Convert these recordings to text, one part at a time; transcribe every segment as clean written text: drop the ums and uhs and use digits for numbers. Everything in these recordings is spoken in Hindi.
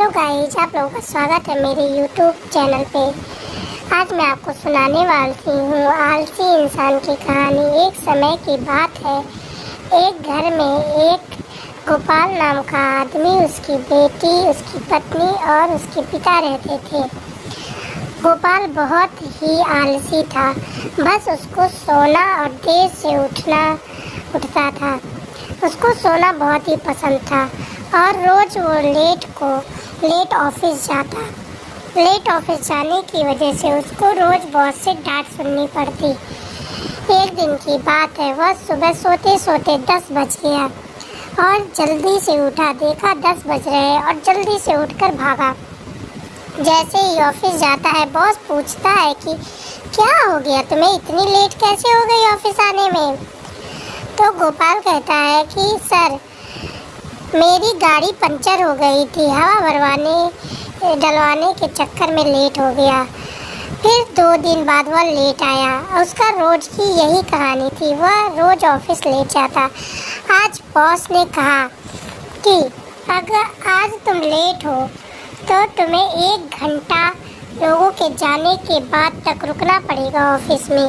हेलो गाइस, आप लोगों का स्वागत है मेरे यूट्यूब चैनल पे। आज मैं आपको सुनाने वाली हूँ आलसी इंसान की कहानी। एक समय की बात है, एक घर में एक गोपाल नाम का आदमी, उसकी बेटी, उसकी पत्नी और उसके पिता रहते थे। गोपाल बहुत ही आलसी था, बस उसको सोना और देर से उठता था। उसको सोना बहुत ही पसंद था और रोज़ वो लेट ऑफिस जाता। लेट ऑफिस जाने की वजह से उसको रोज़ बॉस से डांट सुननी पड़ती। एक दिन की बात है, वह सुबह सोते सोते 10 बज गया और जल्दी से उठा, देखा 10 बज रहे हैं और जल्दी से उठकर भागा। जैसे ही ऑफिस जाता है, बॉस पूछता है कि क्या हो गया तुम्हें, इतनी लेट कैसे हो गई ऑफिस आने में। तो गोपाल कहता है कि सर, मेरी गाड़ी पंचर हो गई थी, हवा डलवाने के चक्कर में लेट हो गया। फिर 2 दिन बाद वह लेट आया। उसका रोज की यही कहानी थी, वह रोज ऑफिस लेट जाता। आज बॉस ने कहा कि अगर आज तुम लेट हो तो तुम्हें 1 घंटा लोगों के जाने के बाद तक रुकना पड़ेगा ऑफिस में,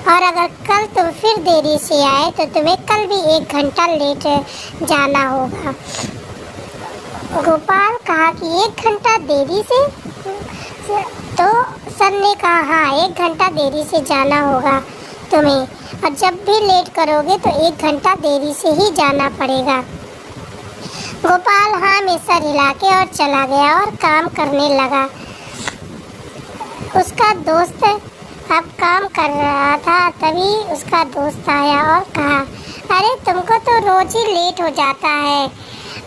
और अगर कल तुम फिर देरी से आए तो तुम्हें कल भी 1 घंटा लेट जाना होगा। गोपाल कहा कि 1 घंटा देरी से? तो सर ने कहा हाँ, 1 घंटा देरी से जाना होगा तुम्हें, और जब भी लेट करोगे तो 1 घंटा देरी से ही जाना पड़ेगा। गोपाल हाँ में सर हिला के और चला गया और काम करने लगा। उसका दोस्त अब काम कर रहा था, तभी उसका दोस्त आया और कहा, अरे तुमको तो रोज ही लेट हो जाता है,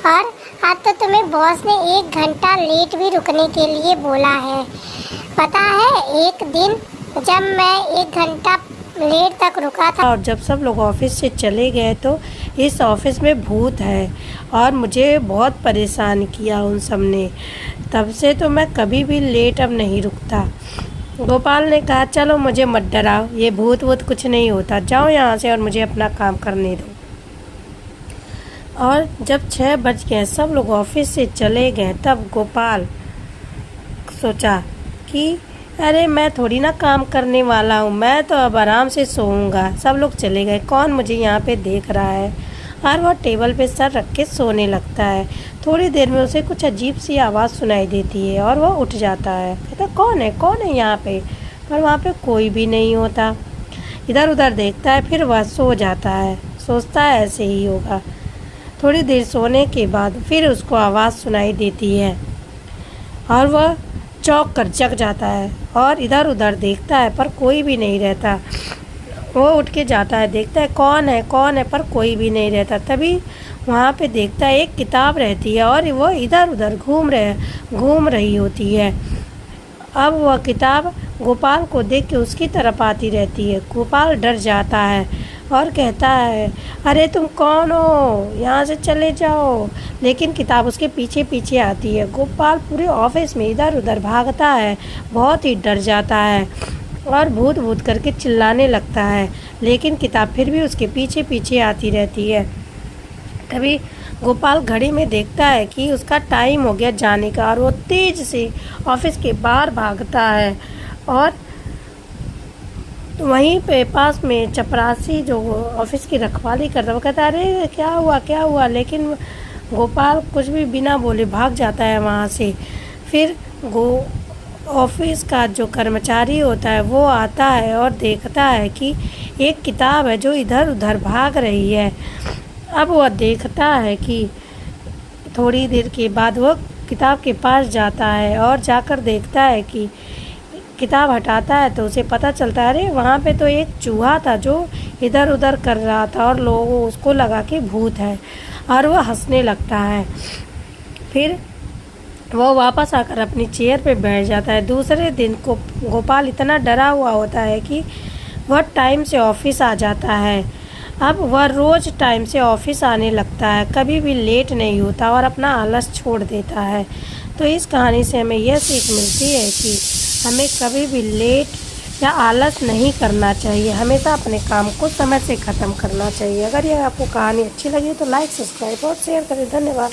और आज तो तुम्हें बॉस ने 1 घंटा लेट भी रुकने के लिए बोला है। पता है, एक दिन जब मैं 1 घंटा लेट तक रुका था और जब सब लोग ऑफिस से चले गए तो इस ऑफिस में भूत है और मुझे बहुत परेशान किया उन सब ने। तब से तो मैं कभी भी लेट अब नहीं रुकता। गोपाल ने कहा, चलो मुझे मत डराओ, ये भूत वूत कुछ नहीं होता, जाओ यहाँ से और मुझे अपना काम करने दो। और जब 6 बज गए, सब लोग ऑफिस से चले गए, तब गोपाल सोचा कि अरे मैं थोड़ी ना काम करने वाला हूँ, मैं तो अब आराम से सोऊंगा। सब लोग चले गए, कौन मुझे यहाँ पे देख रहा है। और वह टेबल पे सर रख के सोने लगता है। थोड़ी देर में उसे कुछ अजीब सी आवाज़ सुनाई देती है और वह उठ जाता है। कहता कौन है यहाँ पे, पर वहाँ पे कोई भी नहीं होता। इधर उधर देखता है, फिर वह सो जाता है। सोचता है ऐसे ही होगा। थोड़ी देर सोने के बाद फिर उसको आवाज़ सुनाई देती है और वह चौंक कर जग जाता है और इधर उधर देखता है, पर कोई भी नहीं रहता। वो उठ के जाता है, देखता है कौन है, पर कोई भी नहीं रहता। तभी वहाँ पे देखता है एक किताब रहती है और वो इधर उधर घूम रही होती है। अब वह किताब गोपाल को देख के उसकी तरफ आती रहती है। गोपाल डर जाता है और कहता है, अरे तुम कौन हो, यहाँ से चले जाओ। लेकिन किताब उसके पीछे पीछे आती है। गोपाल पूरे ऑफिस में इधर उधर भागता है, बहुत ही डर जाता है और भूत भूत करके चिल्लाने लगता है, लेकिन किताब फिर भी उसके पीछे पीछे आती रहती है। तभी गोपाल घड़ी में देखता है कि उसका टाइम हो गया जाने का, और वो तेज से ऑफिस के बाहर भागता है। और वहीं पे पास में चपरासी जो ऑफिस की रखवाली कर रहा, वो कहता है अरे क्या हुआ, लेकिन गोपाल कुछ भी बिना बोले भाग जाता है वहाँ से। फिर ऑफिस का जो कर्मचारी होता है वो आता है और देखता है कि एक किताब है जो इधर उधर भाग रही है। अब वह देखता है कि थोड़ी देर के बाद वो किताब के पास जाता है और जाकर देखता है कि किताब हटाता है तो उसे पता चलता है, अरे वहाँ पे तो एक चूहा था जो इधर उधर कर रहा था और लोगों उसको लगा कि भूत है, और वह हंसने लगता है। फिर वो वापस आकर अपनी चेयर पे बैठ जाता है। दूसरे दिन को गोपाल इतना डरा हुआ होता है कि वह टाइम से ऑफिस आ जाता है। अब वह रोज़ टाइम से ऑफिस आने लगता है, कभी भी लेट नहीं होता और अपना आलस छोड़ देता है। तो इस कहानी से हमें यह सीख मिलती है कि हमें कभी भी लेट या आलस नहीं करना चाहिए, हमेशा अपने काम को समय से ख़त्म करना चाहिए। अगर यह आपको कहानी अच्छी लगी तो लाइक, सब्सक्राइब और शेयर करें। धन्यवाद।